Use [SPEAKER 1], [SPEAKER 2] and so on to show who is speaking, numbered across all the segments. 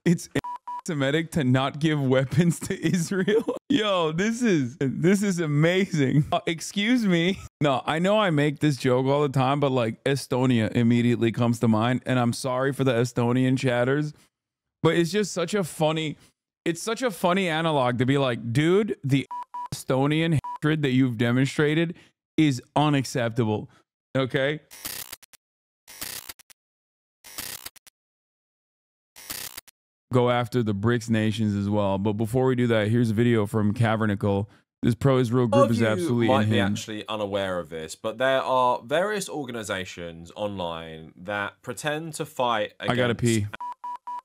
[SPEAKER 1] It's anti-Semitic to not give weapons to Israel. Yo, this is amazing. Excuse me. No, I know I make this joke all the time, but like Estonia immediately comes to mind, and I'm sorry for the Estonian chatters, but it's just such a funny, it's such a funny analog to be like, dude, the Estonian hatred that you've demonstrated is unacceptable. Okay? Go after the BRICS nations as well. But before we do that, here's a video from Kavernacle. This pro-Israel group is absolutely
[SPEAKER 2] might be
[SPEAKER 1] unhinged.
[SPEAKER 2] actually unaware of this, but there are various organizations online that pretend to fight against
[SPEAKER 1] I gotta pee.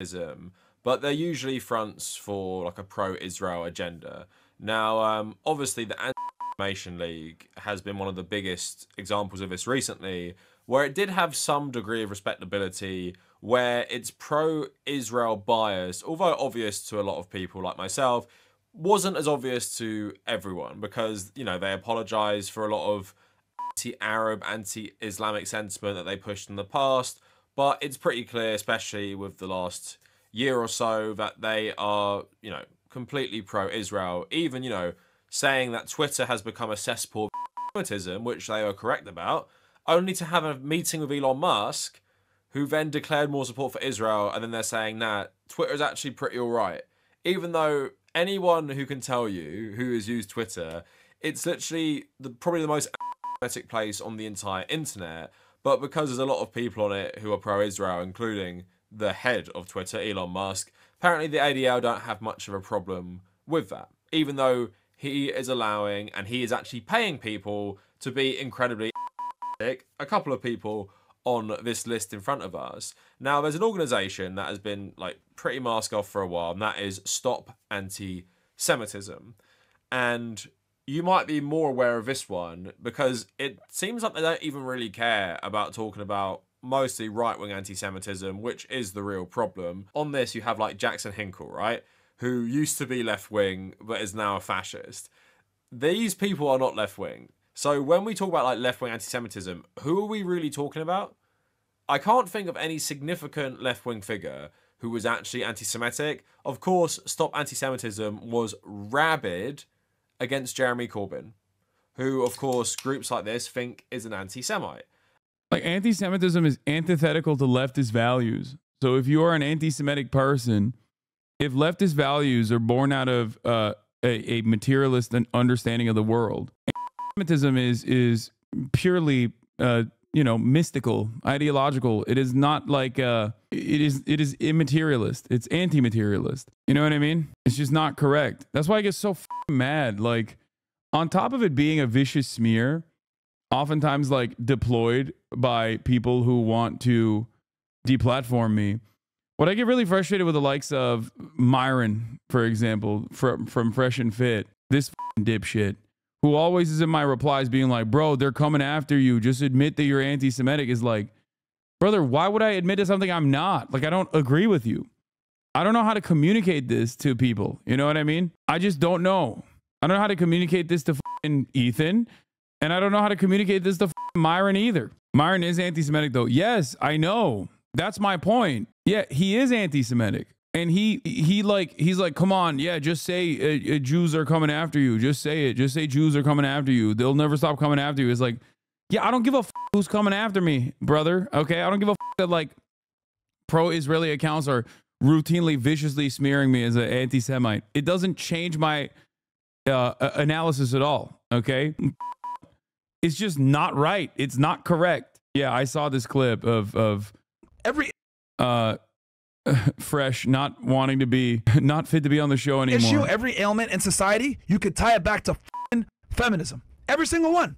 [SPEAKER 2] anti-Semitism, but they're usually fronts for like a pro-Israel agenda. Now, obviously, the Anti-Defamation League has been one of the biggest examples of this recently, where it did have some degree of respectability, where its pro-Israel bias, although obvious to a lot of people like myself, wasn't as obvious to everyone because, you know, they apologized for a lot of anti-Arab, anti-Islamic sentiment that they pushed in the past. But it's pretty clear, especially with the last year or so, that they are, you know, completely pro-Israel. Even, you know, saying that Twitter has become a cesspool of anti-Semitism, which they are correct about, only to have a meeting with Elon Musk, who then declared more support for Israel, and then they're saying, nah, Twitter is actually pretty all right. Even though anyone who can tell you who has used Twitter, it's literally probably the most anti-Semitic place on the entire internet, but because there's a lot of people on it who are pro-Israel, including the head of Twitter, Elon Musk, apparently the ADL don't have much of a problem with that, even though he is allowing, and he is actually paying people to be incredibly a couple of people on this list in front of us. Now, there's an organization that has been like pretty mask off for a while, and that is Stop Anti-Semitism. And you might be more aware of this one because it seems like they don't even really care about talking about mostly right-wing anti-Semitism, which is the real problem. On this, you have like Jackson Hinkle, right? Who used to be left-wing, but is now a fascist. These people are not left-wing. So when we talk about like left-wing anti-Semitism, who are we really talking about? I can't think of any significant left-wing figure who was actually anti-Semitic. Of course, Stop Anti-Semitism was rabid against Jeremy Corbyn, who, of course, groups like this think is an anti-Semite.
[SPEAKER 1] Like, anti-Semitism is antithetical to leftist values. So if you are an anti-Semitic person, if leftist values are born out of a materialist understanding of the world, anti-Semitism is purely, you know, mystical, ideological. It is not like it is immaterialist. It's anti-materialist. You know what I mean? It's just not correct. That's why I get so mad. Like, on top of it being a vicious smear, oftentimes like deployed by people who want to deplatform me. What I get really frustrated with the likes of Myron, for example, from Fresh and Fit, this dipshit, who always is in my replies being like, bro, they're coming after you. Just admit that you're anti-Semitic. Is like, brother, why would I admit to something I'm not? Like, I don't agree with you. I don't know how to communicate this to people. You know what I mean? I just don't know. I don't know how to communicate this to Ethan. And I don't know how to communicate this to Myron either. Myron is anti-Semitic though. Yes, I know. That's my point. Yeah, he is anti-Semitic. And he's like, come on, yeah, just say Jews are coming after you. Just say it. Just say Jews are coming after you. They'll never stop coming after you. It's like, yeah, I don't give a who's coming after me, brother. Okay, I don't give a that like pro-Israeli accounts are routinely viciously smearing me as an anti-Semite. It doesn't change my analysis at all. Okay, it's just not right. It's not correct. Yeah, I saw this clip of
[SPEAKER 3] every
[SPEAKER 1] Fresh not wanting to be, not fit to be on the show anymore.
[SPEAKER 3] issue, every ailment in society, you could tie it back to feminism. Every single one.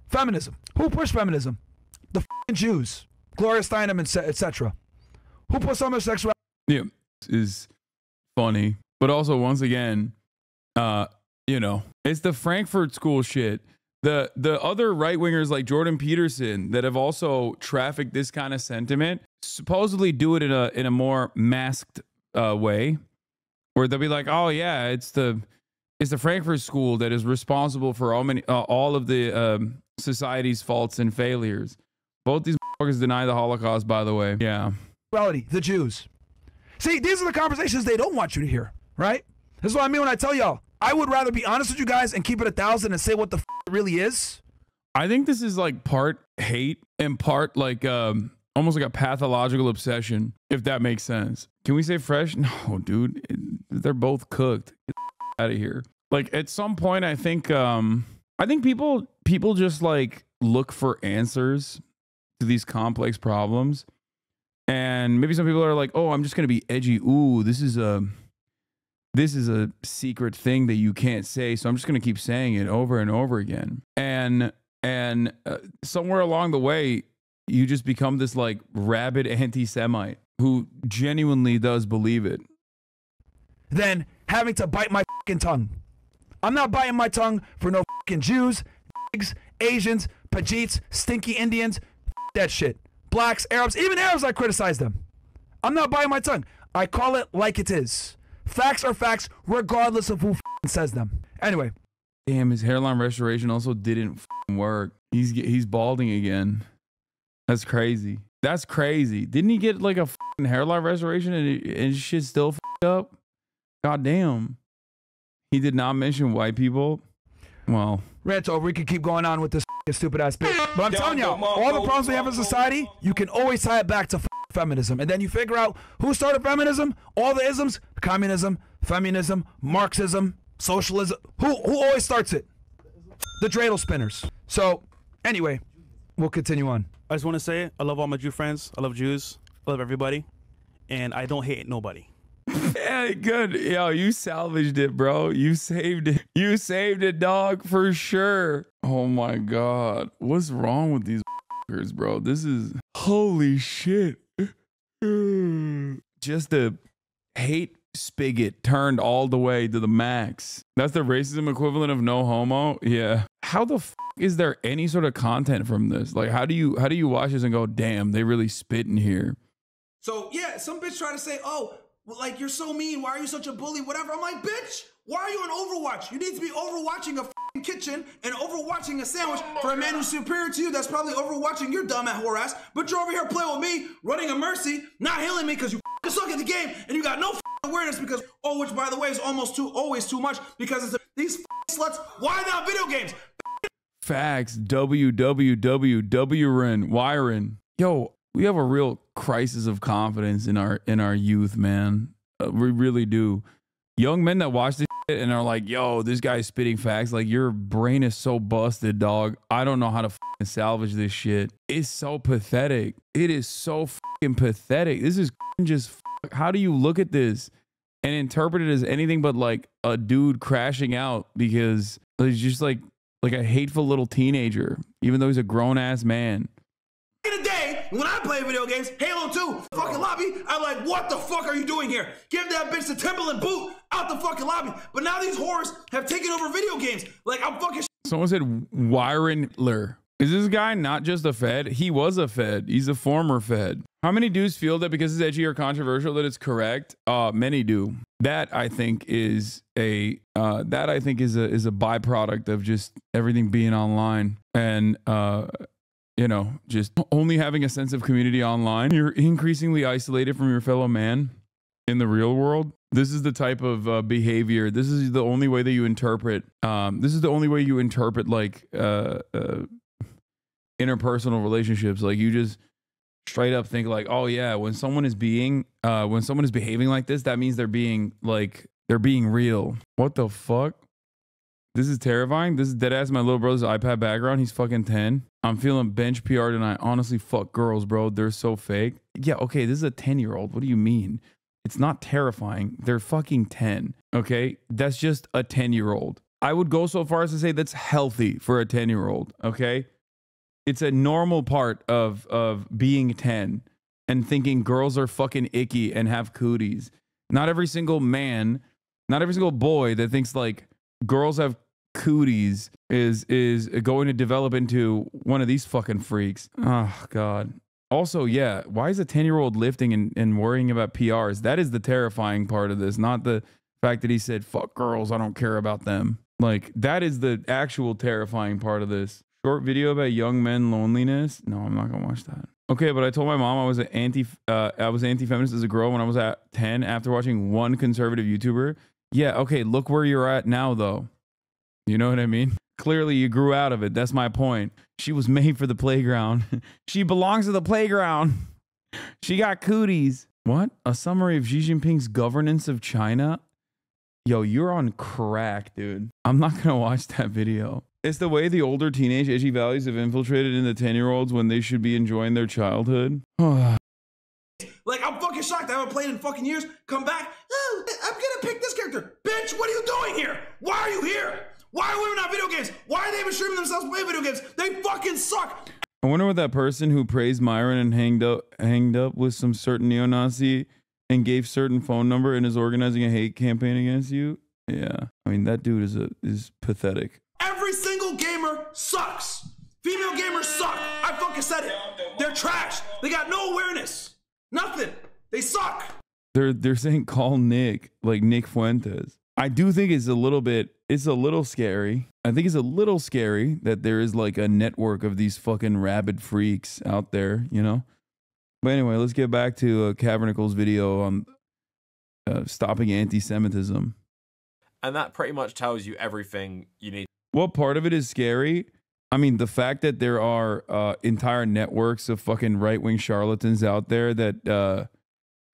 [SPEAKER 3] Feminism. Who pushed feminism? The Jews. Gloria Steinem, etc. Who pushed homosexuality?
[SPEAKER 1] Yeah, is funny, but also once again, you know, it's the Frankfurt School shit. The other right wingers like Jordan Peterson that have also trafficked this kind of sentiment supposedly do it in a more masked way, where they'll be like, oh yeah, it's the Frankfurt School that is responsible for all of the society's faults and failures. Both these motherfuckers deny the Holocaust, by the way. Yeah.
[SPEAKER 3] The Jews. See, these are the conversations they don't want you to hear, right? This is what I mean when I tell y'all, I would rather be honest with you guys and keep it 1,000 and say what the it really is.
[SPEAKER 1] I think this is like part hate and part like almost like a pathological obsession, if that makes sense. Can we say fresh? No, dude. They're both cooked. Get the out of here. Like at some point, I think people just like look for answers to these complex problems. And maybe some people are like, oh, I'm just gonna be edgy. Ooh, this is a secret thing that you can't say, so I'm just gonna keep saying it over and over again. And somewhere along the way, you just become this like rabid anti-Semite who genuinely does believe it.
[SPEAKER 3] Then having to bite my fucking tongue. I'm not biting my tongue for no fucking Jews, pigs, Asians, Pajeets, stinky Indians, that shit. Blacks, Arabs, even Arabs, I criticize them. I'm not biting my tongue. I call it like it is. Facts are facts, regardless of who says them. Anyway.
[SPEAKER 1] Damn, his hairline restoration also didn't work. He's balding again. That's crazy. That's crazy. Didn't he get like a hairline restoration and his shit still up? God damn. He did not mention white people. Well,
[SPEAKER 3] rant's over. We can keep going on with this stupid ass bitch. But I'm telling y'all, all the problems we have in society, you can always tie it back to feminism. And then you figure out who started feminism, all the isms, communism, feminism, Marxism, socialism. Who always starts it? The dreidel spinners. So anyway, we'll continue on.
[SPEAKER 4] I just want to say, I love all my Jew friends. I love Jews. I love everybody. And I don't hate nobody.
[SPEAKER 1] Yeah, good. Yo, you salvaged it, bro. You saved it. You saved it, dog, for sure. Oh my God. What's wrong with these bro? This is holy shit. Just the hate spigot turned all the way to the max. That's the racism equivalent of no homo. Yeah. How the is there any sort of content from this? Like, how do you watch this and go, damn, they really spit in here?
[SPEAKER 5] So yeah, some bitch try to say, oh, like, you're so mean. Why are you such a bully? Whatever. I'm like, bitch, why are you on Overwatch? You need to be overwatching a kitchen and overwatching a sandwich for a man who's superior to you that's probably overwatching your dumb ass whore ass. But you're over here playing with me, running a mercy, not healing me because you suck at the game and you got no awareness because, oh, which by the way is always too much because it's these sluts. Why not video games?
[SPEAKER 1] Facts. Wyron. Yo, we have a real crisis of confidence in our youth, man. We really do. Young men that watch this shit and are like, yo, this guy's spitting facts. Like, your brain is so busted, dog. I don't know how to salvage this shit. It's so pathetic. It is so pathetic. This is just, how do you look at this and interpret it as anything but like a dude crashing out because he's just like a hateful little teenager, even though he's a grown ass man.
[SPEAKER 5] In a day, when I play video games, Halo 2, fucking lobby, I'm like, what the fuck are you doing here? Give that bitch the Timberland boot out the fucking lobby. But now these whores have taken over video games. Like, I'm fucking.
[SPEAKER 1] Someone said Wyronler. Is this guy not just a Fed? He was a Fed. He's a former Fed. How many dudes feel that because it's edgy or controversial that it's correct? Many do. That I think is a byproduct of just everything being online and you know, just only having a sense of community online. You're increasingly isolated from your fellow man in the real world. This is the type of behavior. This is the only way that you interpret. This is the only way you interpret like interpersonal relationships. Like, you just straight up think like, oh yeah, when someone is behaving like this, that means they're being real. What the fuck? This is terrifying. This is dead ass my little brother's iPad background. He's fucking 10. I'm feeling bench PR tonight. Honestly, fuck girls, bro. They're so fake. Yeah, okay, this is a 10-year-old. What do you mean? It's not terrifying. They're fucking 10. Okay? That's just a 10-year-old. I would go so far as to say that's healthy for a 10-year-old. Okay? It's a normal part of being 10 and thinking girls are fucking icky and have cooties. Not every single man, not every single boy that thinks like girls have cooties is going to develop into one of these fucking freaks. Oh God. Also, yeah, why is a 10-year-old lifting and worrying about PRs? That is the terrifying part of this, not the fact that he said, fuck girls, I don't care about them. Like, that is the actual terrifying part of this. Short video about young men loneliness. No, I'm not gonna watch that. Okay, but I told my mom I was anti-feminist as a girl when I was at 10 after watching one conservative YouTuber. Yeah, okay, look where you're at now though. You know what I mean? Clearly you grew out of it. That's my point. She was made for the playground. She belongs to the playground. She got cooties. What? A summary of Xi Jinping's governance of China? Yo, you're on crack, dude. I'm not gonna watch that video. It's the way the older teenage edgy values have infiltrated in the 10-year-olds when they should be enjoying their childhood.
[SPEAKER 5] Like, I'm fucking shocked. I haven't played in fucking years. Come back. Oh, I'm gonna pick this character. Bitch, what are you doing here? Why are you here? Why are women on video games? Why are they even streaming themselves play video games? They fucking suck.
[SPEAKER 1] I wonder what that person who praised Myron and hanged up with some certain neo-Nazi and gave certain phone number and is organizing a hate campaign against you. Yeah, I mean that dude is pathetic.
[SPEAKER 5] Every single gamer sucks. Female gamers suck. I fucking said it. They're trash. They got no awareness. Nothing. They suck.
[SPEAKER 1] They're saying call Nick, like Nick Fuentes. I do think it's a little scary. I think it's a little scary that there is like a network of these fucking rabid freaks out there, you know? But anyway, let's get back to Kavernacle's video on stopping anti-Semitism.
[SPEAKER 2] And that pretty much tells you everything you need.
[SPEAKER 1] What part of it is scary? I mean, the fact that there are entire networks of fucking right-wing charlatans out there that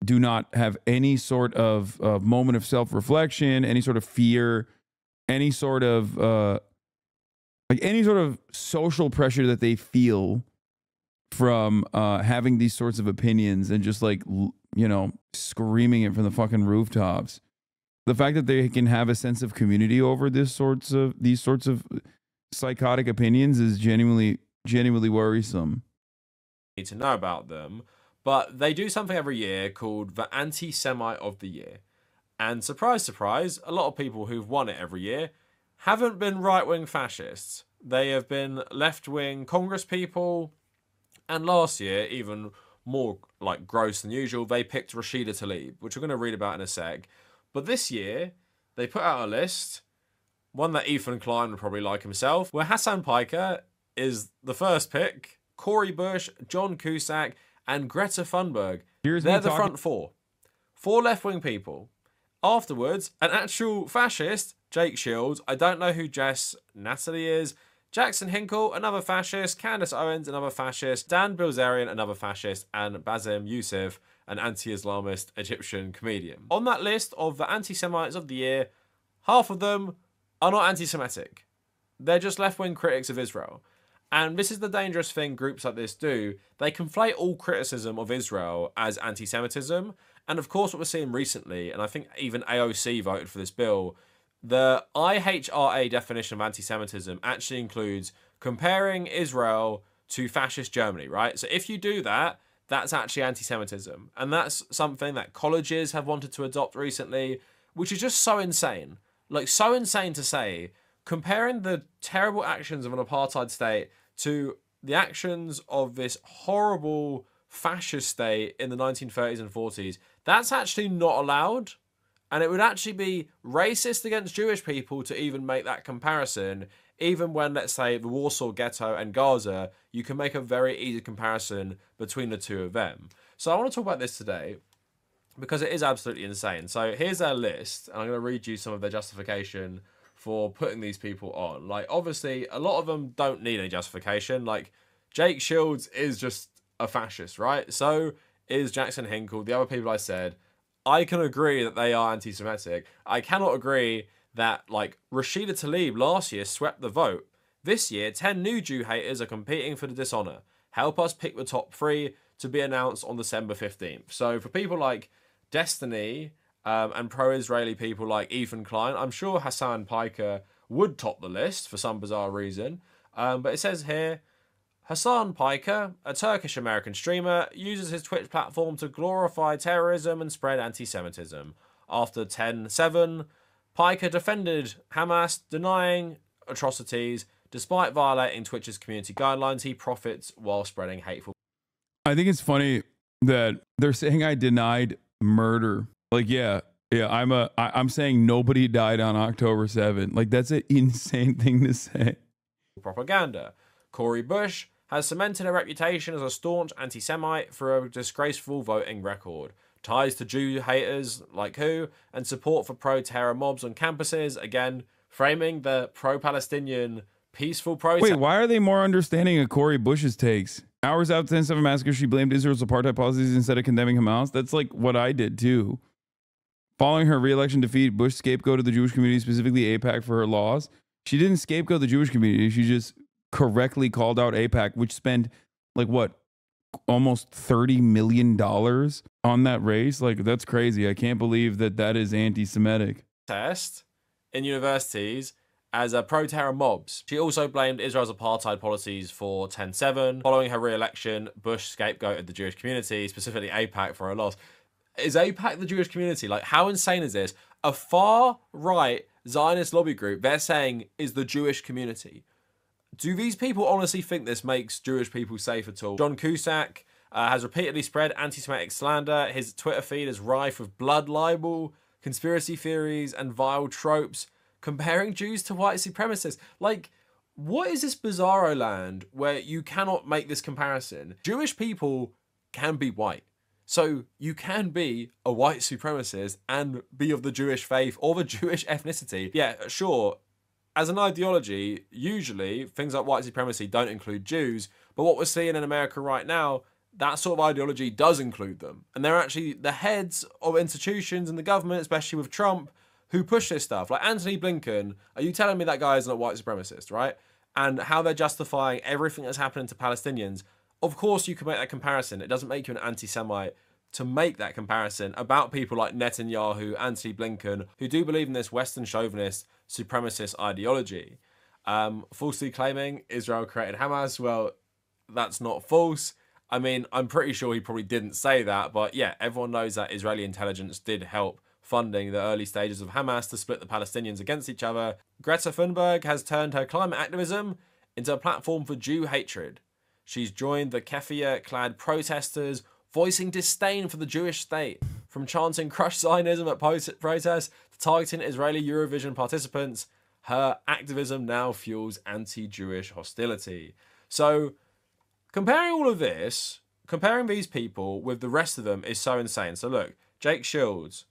[SPEAKER 1] do not have any sort of moment of self-reflection, any sort of fear, any sort of any sort of social pressure that they feel from having these sorts of opinions and just like, you know, screaming it from the fucking rooftops. The fact that they can have a sense of community over these sorts of psychotic opinions is genuinely worrisome.
[SPEAKER 2] Need to know about them, but they do something every year called the Anti-Semite of the Year. And surprise, surprise, a lot of people who've won it every year haven't been right-wing fascists. They have been left-wing Congress people, and last year, even more like gross than usual, they picked Rashida Tlaib, which we're going to read about in a sec. But this year, they put out a list, one that Ethan Klein would probably like himself, where Hasan Piker is the first pick, Cori Bush, John Cusack, and Greta Thunberg. They're the front four. Four left-wing people. Afterwards, an actual fascist, Jake Shields, I don't know who Jess Natalie is, Jackson Hinkle, another fascist, Candace Owens, another fascist, Dan Bilzerian, another fascist, and Bassem Youssef, an anti-Islamist Egyptian comedian. On that list of the anti-Semites of the year, half of them are not anti-Semitic. They're just left-wing critics of Israel. And this is the dangerous thing groups like this do. They conflate all criticism of Israel as anti-Semitism. And of course what we're seeing recently, and I think even AOC voted for this bill, the IHRA definition of anti-Semitism actually includes comparing Israel to fascist Germany, right? So if you do that, that's actually anti-Semitism. And that's something that colleges have wanted to adopt recently, which is just so insane. Like, so insane to say, comparing the terrible actions of an apartheid state to the actions of this horrible fascist state in the 1930s and 40s, that's actually not allowed. And it would actually be racist against Jewish people to even make that comparison, even when, let's say, the Warsaw Ghetto and Gaza, you can make a very easy comparison between the two of them. So I want to talk about this today because it is absolutely insane. So here's their list, and I'm going to read you some of their justification for putting these people on. Like, obviously, a lot of them don't need any justification. Like, Jake Shields is just a fascist, right? So is Jackson Hinkle, the other people I said. I can agree that they are anti-Semitic. I cannot agree that, like, Rashida Tlaib last year swept the vote. This year, 10 new Jew haters are competing for the dishonor. Help us pick the top 3 to be announced on December 15th. So for people like Destiny and pro-Israeli people like Ethan Klein, I'm sure Hasan Piker would top the list for some bizarre reason. But it says here, Hasan Piker, a Turkish-American streamer, uses his Twitch platform to glorify terrorism and spread anti-Semitism. After 10-7, Piker defended Hamas, denying atrocities. Despite violating Twitch's community guidelines, he profits while spreading hateful.
[SPEAKER 1] I think it's funny that they're saying I denied murder. Like, yeah, I'm saying nobody died on October 7th. Like, that's an insane thing to say.
[SPEAKER 2] Propaganda. Cori Bush, has cemented her reputation as a staunch anti-Semite through a disgraceful voting record. Ties to Jew haters like who, and support for pro-terror mobs on campuses, again, framing the pro-Palestinian peaceful protest.
[SPEAKER 1] Wait, why are they more understanding of Cori Bush's takes? Hours after the 10/7 massacre, she blamed Israel's apartheid policies instead of condemning Hamas. That's like what I did too. Following her re-election defeat, Bush scapegoated the Jewish community, specifically AIPAC, for her laws. She didn't scapegoat the Jewish community. She just correctly called out AIPAC, which spent like what, almost $30 million on that race. Like, that's crazy. I can't believe that that is anti-Semitic.
[SPEAKER 2] Test in universities as a pro-terror mobs. She also blamed Israel's apartheid policies for 10/7. Following her re-election, Bush scapegoated the Jewish community, specifically AIPAC, for her loss. Is AIPAC the Jewish community? Like, how insane is this? A far-right Zionist lobby group, they're saying, is the Jewish community. Do these people honestly think this makes Jewish people safe at all? John Cusack has repeatedly spread anti-Semitic slander. His Twitter feed is rife with blood libel, conspiracy theories, and vile tropes, comparing Jews to white supremacists. Like, what is this bizarro land where you cannot make this comparison? Jewish people can be white. So you can be a white supremacist and be of the Jewish faith or the Jewish ethnicity. Yeah, sure. As an ideology, usually things like white supremacy don't include Jews, but what we're seeing in America right now, that sort of ideology does include them. And they're actually the heads of institutions in the government, especially with Trump, who push this stuff. Like Anthony Blinken, are you telling me that guy isn't a white supremacist, right? And how they're justifying everything that's happening to Palestinians. Of course you can make that comparison. It doesn't make you an anti-Semite to make that comparison about people like Netanyahu, Anthony Blinken, who do believe in this Western chauvinist supremacist ideology. Falsely claiming Israel created Hamas, well, that's not false. I mean, I'm pretty sure he probably didn't say that, but yeah, everyone knows that Israeli intelligence did help funding the early stages of Hamas to split the Palestinians against each other. Greta Thunberg has turned her climate activism into a platform for Jew hatred. She's joined the keffiyeh-clad protesters, voicing disdain for the Jewish state, from chanting crush Zionism at protests to targeting Israeli Eurovision participants. Her activism now fuels anti-Jewish hostility. So, comparing all of this, comparing these people with the rest of them is so insane. So look, Jake Shields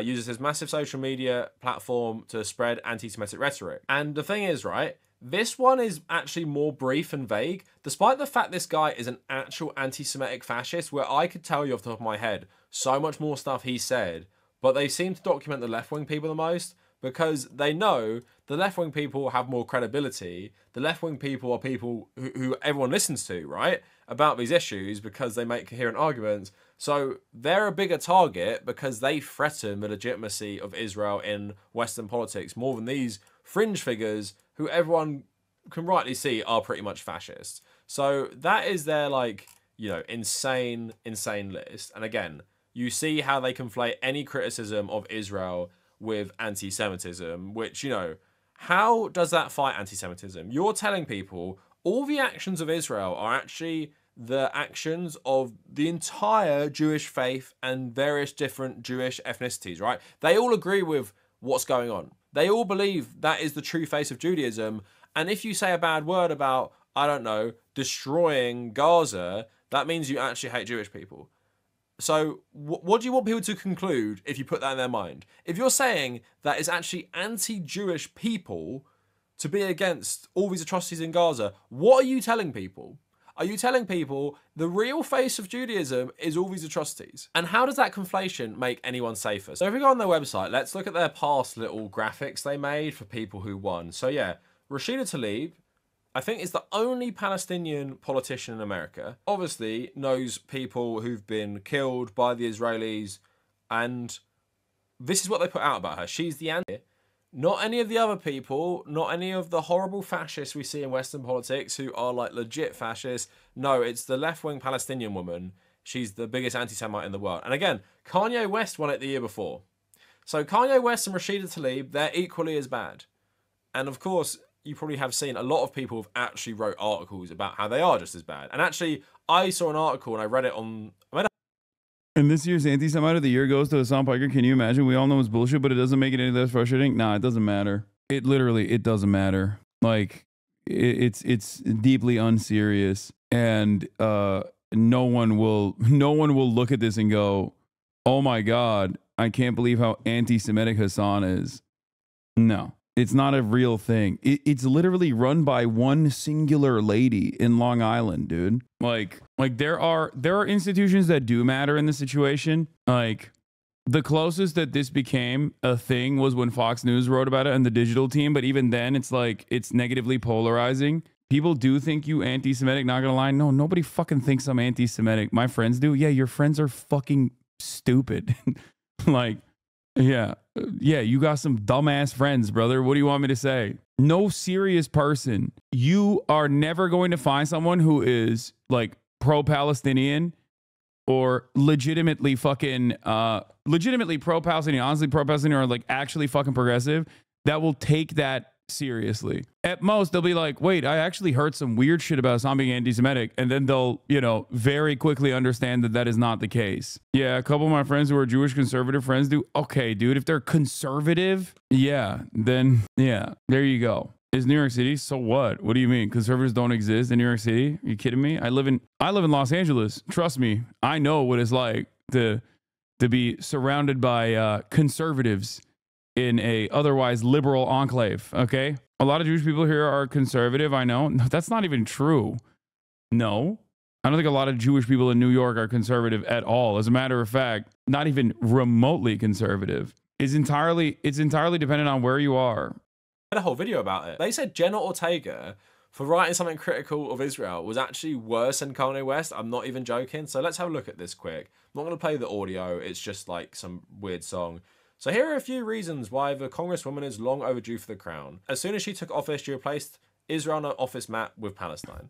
[SPEAKER 2] uses his massive social media platform to spread anti-Semitic rhetoric. And the thing is, right, this one is actually more brief and vague, despite the fact this guy is an actual anti-Semitic fascist, where I could tell you off the top of my head so much more stuff he said, but they seem to document the left-wing people the most, because they know the left-wing people have more credibility. The left-wing people are people who everyone listens to, right, about these issues because they make coherent arguments. So they're a bigger target because they threaten the legitimacy of Israel in Western politics more than these fringe figures who everyone can rightly see are pretty much fascists. So that is their, like, you know, insane list. And again, you see how they conflate any criticism of Israel with anti-Semitism, which, you know, how does that fight anti-Semitism? You're telling people all the actions of Israel are actually the actions of the entire Jewish faith and various different Jewish ethnicities, right? They all agree with what's going on. They all believe that is the true face of Judaism. And if you say a bad word about, I don't know, destroying Gaza, that means you actually hate Jewish people. So what do you want people to conclude if you put that in their mind? If you're saying that it's actually anti-Jewish people to be against all these atrocities in Gaza, what are you telling people? Are you telling people the real face of Judaism is all these atrocities? And how does that conflation make anyone safer? So if we go on their website, let's look at their past little graphics they made for people who won. So yeah, Rashida Tlaib, I think, is the only Palestinian politician in America. Obviously knows people who've been killed by the Israelis, and this is what they put out about her. She's the anti. Not any of the other people, not any of the horrible fascists we see in Western politics who are like legit fascists. No, it's the left-wing Palestinian woman. She's the biggest anti-Semite in the world. And again, Kanye West won it the year before. So Kanye West and Rashida Tlaib, they're equally as bad. And of course, you probably have seen a lot of people have actually wrote articles about how they are just as bad. And actually, I saw an article and I read it on...
[SPEAKER 1] And this year's anti-Semite of the year goes to Hasan Piker. Can you imagine? We all know it's bullshit, but it doesn't make it any less frustrating. Nah, it doesn't matter. It doesn't matter. Like, it's deeply unserious, and no one will look at this and go, oh my God, I can't believe how anti-Semitic Hasan is. No, it's not a real thing. It's literally run by one singular lady in Long Island, dude. Like there are institutions that do matter in the situation. Like the closest that this became a thing was when Fox News wrote about it and the digital team. But even then, it's like it's negatively polarizing. People do think you anti-Semitic. Not gonna lie, no, nobody fucking thinks I'm anti-Semitic. My friends do. Yeah, your friends are fucking stupid. Like, yeah, you got some dumbass friends, brother. What do you want me to say? No serious person. You are never going to find someone who is like pro-Palestinian or legitimately fucking, legitimately pro-Palestinian, honestly pro-Palestinian, or like actually fucking progressive that will take that seriously. At most, they'll be like, wait, I actually heard some weird shit about Hasan being anti-Semitic. And then they'll, you know, very quickly understand that that is not the case. Yeah, a couple of my friends who are Jewish conservative friends do. Okay, dude, if they're conservative, yeah, then yeah, there you go. Is New York City? So what? What do you mean? Conservatives don't exist in New York City? Are you kidding me? I live in Los Angeles. Trust me, I know what it's like to be surrounded by conservatives in a otherwise liberal enclave. Okay, a lot of Jewish people here are conservative. I know. No, that's not even true. No, I don't think a lot of Jewish people in New York are conservative at all. As a matter of fact, not even remotely conservative. It's entirely dependent on where you are.
[SPEAKER 2] I had a whole video about it. They said Jenna Ortega, for writing something critical of Israel, was actually worse than Kanye West. I'm not even joking. So let's have a look at this quick. I'm not going to play the audio. It's just like some weird song. So here are a few reasons why the Congresswoman is long overdue for the crown. As soon as she took office, she replaced Israel on an office map with Palestine.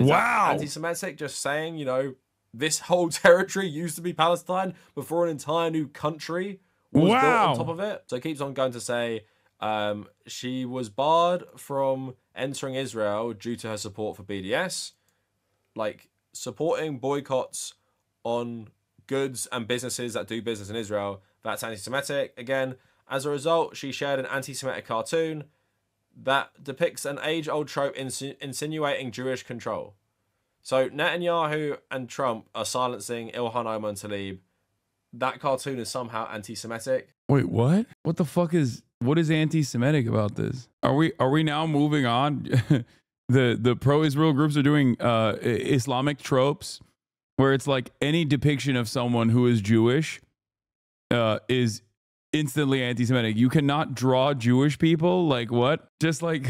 [SPEAKER 2] Is that anti-Semitic? Just saying, you know, this whole territory used to be Palestine before an entire new country was built on top of it. So it keeps on going to say she was barred from entering Israel due to her support for BDS. Like, supporting boycotts on goods and businesses that do business in Israel, that's anti-Semitic. Again, as a result, she shared an anti-Semitic cartoon that depicts an age-old trope insinuating Jewish control. So Netanyahu and Trump are silencing Ilhan Omar and Tlaib. That cartoon is somehow anti-Semitic.
[SPEAKER 1] Wait, what? What is anti-Semitic about this? Are we now moving on? The pro-Israel groups are doing Islamic tropes where it's like any depiction of someone who is Jewish is instantly anti-Semitic. You cannot draw Jewish people. Like what? Just like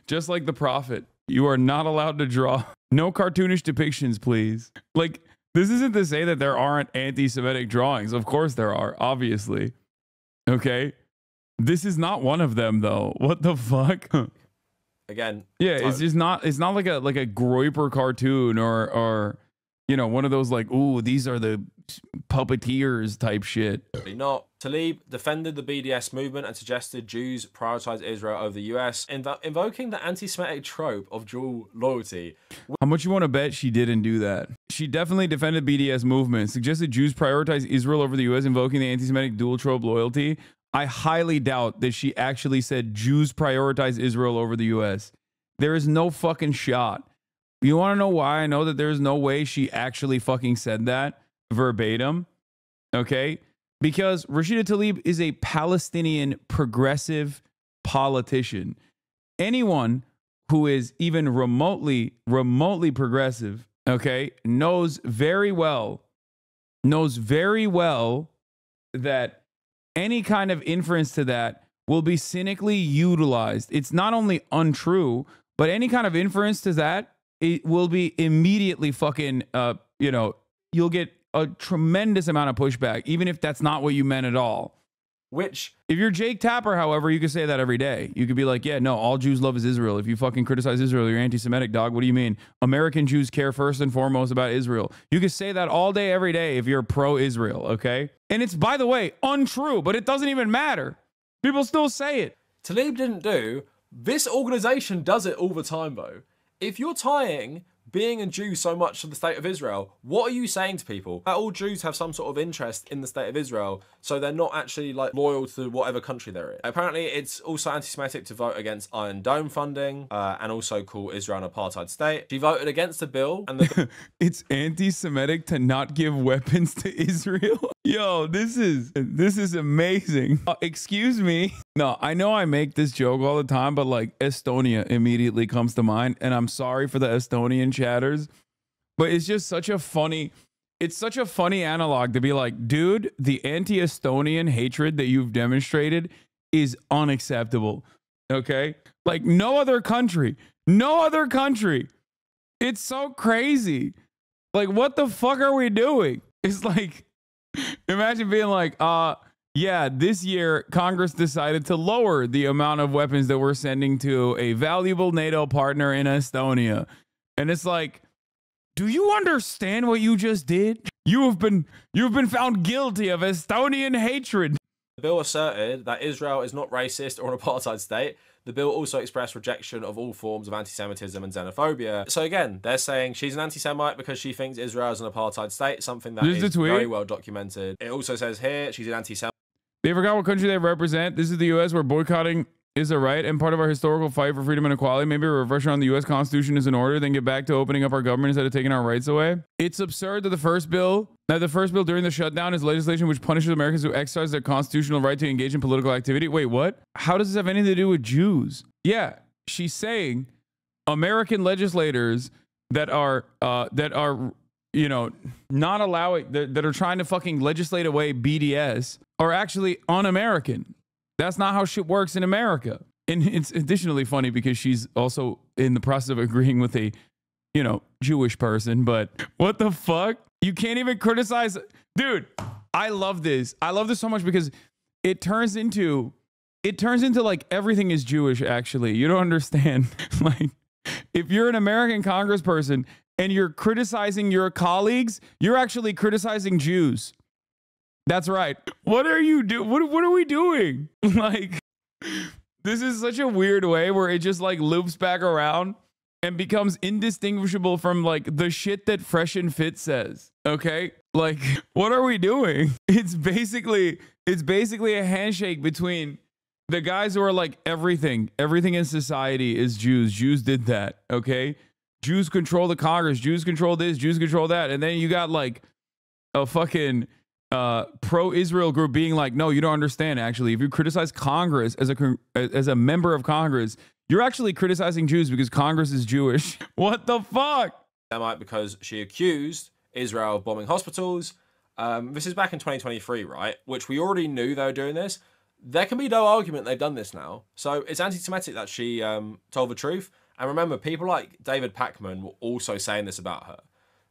[SPEAKER 1] the prophet. You are not allowed to draw. No cartoonish depictions, please. Like, this isn't to say that there aren't anti-Semitic drawings. Of course there are, obviously. Okay? This is not one of them, though. What the fuck?
[SPEAKER 2] Again.
[SPEAKER 1] Yeah, it's just not. It's not like a Groyper cartoon or you know, one of those like, ooh, these are the puppeteers type shit.
[SPEAKER 2] Not. Tlaib defended the BDS movement and suggested Jews prioritize Israel over the US, invoking the anti-Semitic trope of dual loyalty.
[SPEAKER 1] How much you want to bet she didn't do that? She definitely defended BDS movement, suggested Jews prioritize Israel over the US, invoking the anti-Semitic dual trope loyalty. I highly doubt that she actually said Jews prioritize Israel over the US. There is no fucking shot. You want to know why I know that there's no way she actually fucking said that verbatim? Okay? Because Rashida Tlaib is a Palestinian progressive politician. Anyone who is even remotely progressive, okay, knows very well that any kind of inference to that will be cynically utilized. It's not only untrue, but any kind of inference to that, it will be immediately fucking, you know, you'll get a tremendous amount of pushback, even if that's not what you meant at all.
[SPEAKER 2] Which,
[SPEAKER 1] if you're Jake Tapper, however, you could say that every day. You could be like, yeah, no, all Jews love is Israel. If you fucking criticize Israel, you're anti-Semitic, dog. What do you mean? American Jews care first and foremost about Israel. You could say that all day, every day if you're pro-Israel, okay? And it's, by the way, untrue, but it doesn't even matter. People still say it.
[SPEAKER 2] Tlaib didn't do. This organization does it all the time, though. If you're tying being a Jew so much to the state of Israel, what are you saying to people? That all Jews have some sort of interest in the state of Israel, so they're not actually like loyal to whatever country they're in. Apparently, it's also anti-Semitic to vote against Iron Dome funding and also call Israel an apartheid state. She voted against the bill, and
[SPEAKER 1] it's anti-Semitic to not give weapons to Israel. Yo, this is amazing. Excuse me. No, I know I make this joke all the time, but like Estonia immediately comes to mind, and I'm sorry for the Estonian chatters, but it's just such a funny analog to be like, dude, the anti-Estonian hatred that you've demonstrated is unacceptable. Okay? Like no other country. It's so crazy. Like, what the fuck are we doing? It's like, imagine being like, yeah, this year Congress decided to lower the amount of weapons that we're sending to a valuable NATO partner in Estonia. And it's like, do you understand what you just did? You've been found guilty of Estonian hatred.
[SPEAKER 2] The bill asserted that Israel is not racist or an apartheid state. The bill also expressed rejection of all forms of anti-Semitism and xenophobia. So again, they're saying she's an anti-Semite because she thinks Israel is an apartheid state, something that is very well documented. It also says here she's an anti-Semite.
[SPEAKER 1] They forgot what country they represent. This is the U.S. where boycotting is a right and part of our historical fight for freedom and equality. Maybe a refresher on the U.S. Constitution is in order, then get back to opening up our government instead of taking our rights away. It's absurd that the first bill during the shutdown is legislation which punishes Americans who exercise their constitutional right to engage in political activity. Wait, what? How does this have anything to do with Jews? Yeah, she's saying American legislators that are you know, not allowing, that are trying to fucking legislate away BDS are actually un-American. That's not how shit works in America. And it's additionally funny because she's also in the process of agreeing with a, you know, Jewish person. But what the fuck? You can't even criticize. Dude, I love this. I love this so much because it turns into like everything is Jewish, actually. You don't understand. Like, if you're an American congressperson and you're criticizing your colleagues, you're actually criticizing Jews. That's right. What are you doing? What are we doing? Like, this is such a weird way where it just like loops back around and becomes indistinguishable from like the shit that Fresh and Fit says. Okay? Like, what are we doing? It's basically a handshake between the guys who are like everything in society is Jews. Jews did that. Okay? Jews control the Congress. Jews control this. Jews control that. And then you got like a fucking pro-Israel group being like, no, you don't understand. Actually, if you criticize Congress as a member of Congress, you're actually criticizing Jews because Congress is Jewish. What the fuck?
[SPEAKER 2] Because she accused Israel of bombing hospitals. This is back in 2023, right? Which we already knew they were doing this. There can be no argument they've done this now. So it's anti-Semitic that she told the truth. And remember, people like David Pacman were also saying this about her.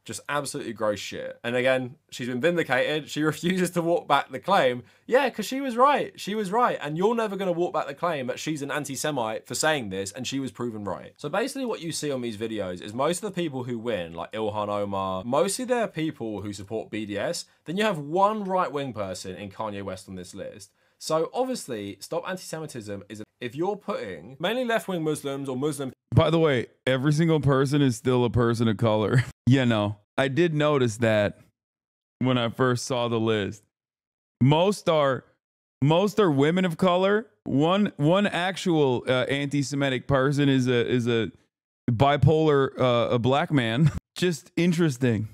[SPEAKER 2] Just absolutely gross shit. And again, she's been vindicated. She refuses to walk back the claim. Yeah, because she was right. She was right. And you're never going to walk back the claim that she's an anti-Semite for saying this, and she was proven right. So basically what you see on these videos is most of the people who win, like Ilhan Omar, mostly they're people who support BDS. Then you have one right-wing person in Kanye West on this list. So obviously, Stop Anti-Semitism is, if you're putting mainly left-wing Muslims or Muslim...
[SPEAKER 1] By the way, every single person is still a person of color. You know, I did notice that when I first saw the list. Most are women of color. One actual anti-Semitic person is a bipolar a black man. Just interesting.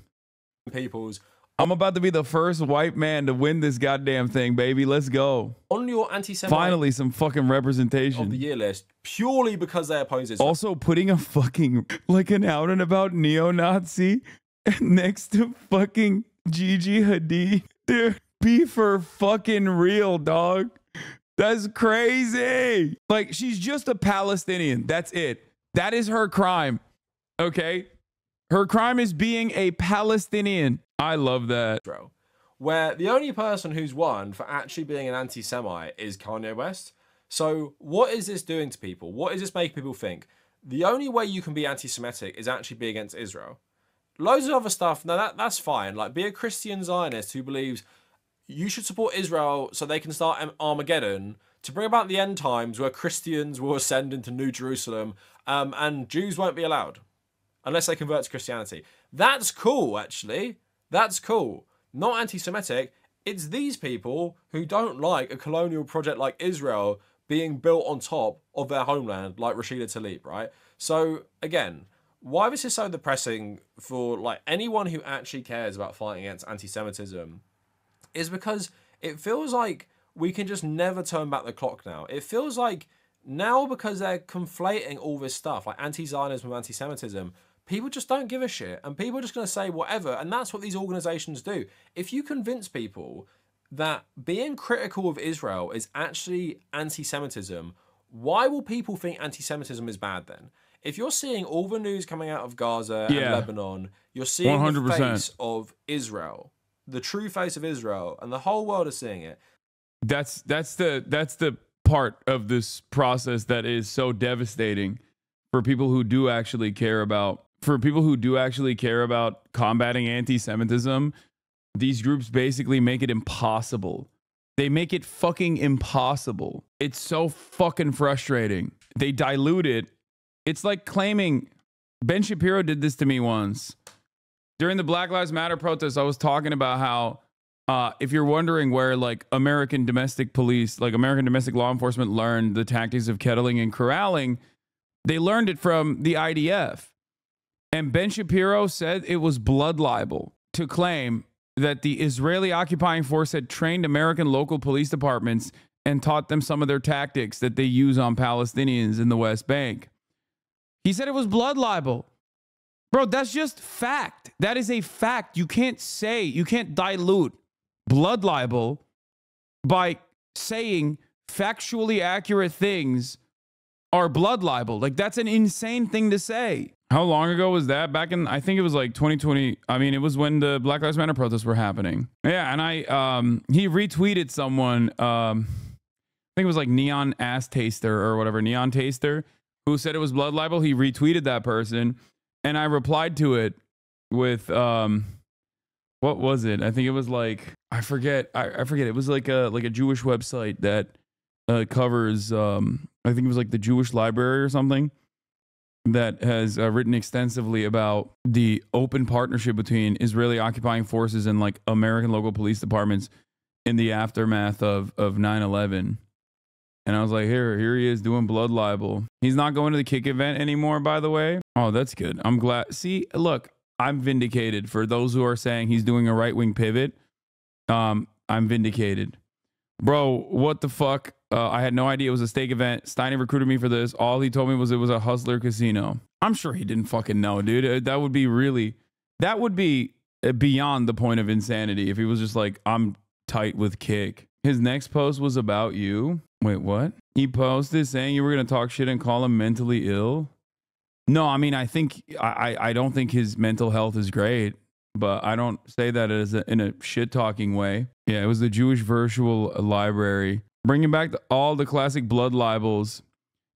[SPEAKER 2] People's...
[SPEAKER 1] I'm about to be the first white man to win this goddamn thing, baby. Let's go.
[SPEAKER 2] On your anti-Semite...
[SPEAKER 1] Finally, some fucking representation.
[SPEAKER 2] ...of the year list, purely because they oppose Israel.
[SPEAKER 1] Also putting a fucking, like an out and about neo-Nazi next to fucking Gigi Hadid. Dude, be for fucking real, dog. That's crazy. Like, she's just a Palestinian. That's it. That is her crime. Okay? Her crime is being a Palestinian. I love that.
[SPEAKER 2] Where the only person who's won for actually being an anti-Semite is Kanye West. So what is this doing to people? What is this making people think? The only way you can be anti-Semitic is actually be against Israel. Loads of other stuff, now that's fine. Like, be a Christian Zionist who believes you should support Israel so they can start Armageddon to bring about the end times where Christians will ascend into New Jerusalem and Jews won't be allowed. unless they convert to Christianity. That's cool, actually. That's cool. Not anti-Semitic. It's these people who don't like a colonial project like Israel being built on top of their homeland, like Rashida Tlaib, right? So, again, why this is so depressing for like anyone who actually cares about fighting against anti-Semitism is because it feels like we can just never turn back the clock now. It feels like now, because they're conflating all this stuff, like anti-Zionism with anti-Semitism, people just don't give a shit, and people are just going to say whatever, and that's what these organizations do. If you convince people that being critical of Israel is actually anti-Semitism, why will people think anti-Semitism is bad then? If you're seeing all the news coming out of Gaza and Lebanon, you're seeing 100%. The face of Israel, the true face of Israel, and the whole world is seeing it.
[SPEAKER 1] That's the part of this process that is so devastating for people who do actually care about combating anti-Semitism. These groups basically make it impossible. They make it fucking impossible. It's so fucking frustrating. They dilute it. It's like claiming, Ben Shapiro did this to me once. During the Black Lives Matter protests, I was talking about how if you're wondering where like American domestic police, like American domestic law enforcement learned the tactics of kettling and corralling, they learned it from the IDF. And Ben Shapiro said it was blood libel to claim that the Israeli occupying force had trained American local police departments and taught them some of their tactics that they use on Palestinians in the West Bank. He said it was blood libel. Bro, that's just fact. That is a fact. You can't dilute blood libel by saying factually accurate things are blood libel. Like, that's an insane thing to say. How long ago was that? Back in, I think it was like 2020. I mean, it was when the Black Lives Matter protests were happening. Yeah, and he retweeted someone, I think it was like Neon Ass Taster or whatever, Neon Taster, who said it was blood libel. He retweeted that person, and I replied to it with, what was it? I think it was like, I forget. It was like a Jewish website that covers, I think it was like the Jewish Library or something, that has written extensively about the open partnership between Israeli occupying forces and like American local police departments in the aftermath of 9/11. And I was like, here he is doing blood libel. He's not going to the kick event anymore, by the way. Oh, that's good. I'm glad. See, look, I'm vindicated. For those who are saying he's doing a right-wing pivot, I'm vindicated. Bro, what the fuck? I had no idea it was a stake event. Steiny recruited me for this. All he told me was it was a hustler casino. I'm sure he didn't fucking know, dude. That would be beyond the point of insanity if he was just like, I'm tight with Kick. His next post was about you. Wait, what? He posted saying you were going to talk shit and call him mentally ill. No, I mean, I don't think his mental health is great, but I don't say that in a shit talking way. Yeah, it was the Jewish Virtual Library. Bringing back all the classic blood libels.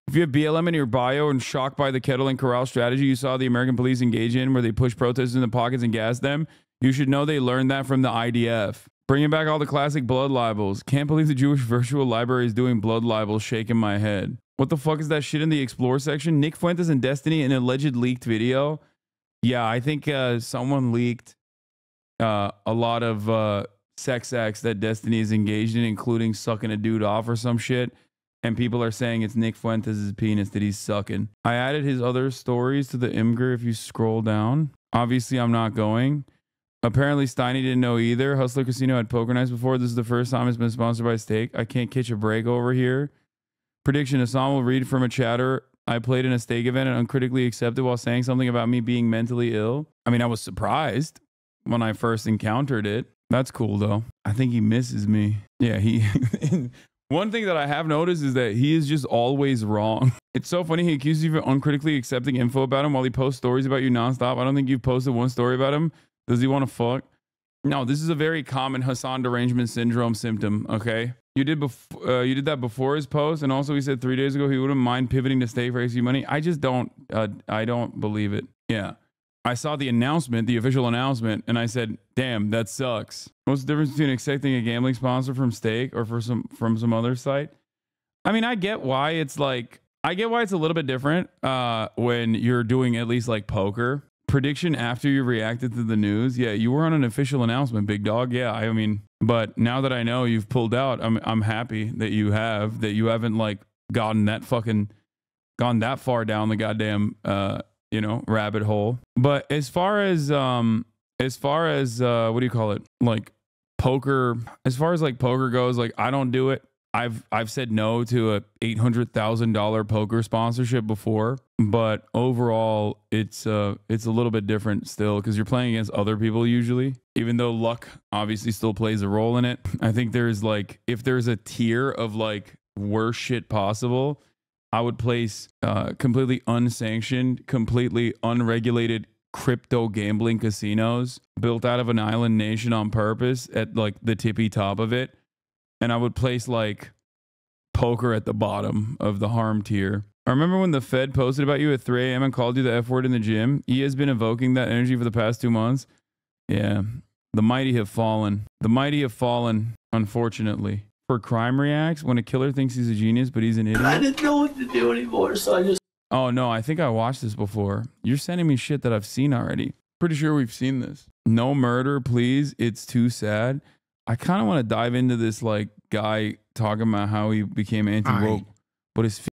[SPEAKER 1] If you have BLM in your bio and shocked by the kettle and corral strategy you saw the American police engage in where they push protesters in the pockets and gas them, you should know they learned that from the IDF. Bringing back all the classic blood libels. Can't believe the Jewish Virtual Library is doing blood libels, shaking my head. What the fuck is that shit in the Explore section? Nick Fuentes and Destiny, an alleged leaked video. Yeah, I think someone leaked a lot of sex acts that Destiny is engaged in, including sucking a dude off or some shit. And people are saying it's Nick Fuentes' penis that he's sucking. I added his other stories to the Imgur if you scroll down. Obviously, I'm not going. Apparently, Steiny didn't know either. Hustler Casino had poker nights before. This is the first time it's been sponsored by Steak. I can't catch a break over here. Prediction, Hasan will read from a chatter I played in a Steak event and uncritically accepted while saying something about me being mentally ill. I mean, I was surprised when I first encountered it. That's cool, though. I think he misses me. Yeah, one thing that I have noticed is that he is just always wrong. It's so funny. He accuses you of uncritically accepting info about him while he posts stories about you nonstop. I don't think you've posted one story about him. Does he want to fuck? No, this is a very common Hasan derangement syndrome symptom, okay? You did that before his post, and also he said 3 days ago he wouldn't mind pivoting to Stay for XU money. I just don't, I don't believe it. Yeah. I saw the announcement, the official announcement, and I said, damn, that sucks. What's the difference between accepting a gambling sponsor from Stake or from some other site? I mean, I get why it's like, I get why it's a little bit different when you're doing at least like poker prediction after you reacted to the news. Yeah, you were on an official announcement, big dog. Yeah, I mean, but now that I know you've pulled out, I'm happy that you haven't like gone that far down the goddamn rabbit hole. But as far as what do you call it, like poker, as far as like poker goes, like I don't do it. I've said no to a $800,000 poker sponsorship before, but overall it's a little bit different still because you're playing against other people usually, even though luck obviously still plays a role in it. I think there's like, if there's a tier of like worst shit possible, I would place completely unsanctioned, completely unregulated crypto gambling casinos built out of an island nation on purpose at like the tippy top of it. And I would place like poker at the bottom of the harm tier. I remember when the Fed posted about you at 3 a.m. and called you the F word in the gym. He has been evoking that energy for the past 2 months. Yeah, the mighty have fallen. The mighty have fallen, unfortunately. For crime reacts, when a killer thinks he's a genius, but he's an idiot.
[SPEAKER 6] I didn't know what to do anymore, so I just...
[SPEAKER 1] Oh, no, I think I watched this before. You're sending me shit that I've seen already. Pretty sure we've seen this. No murder, please. It's too sad. I kind of want to dive into this like guy talking about how he became anti-woke, but his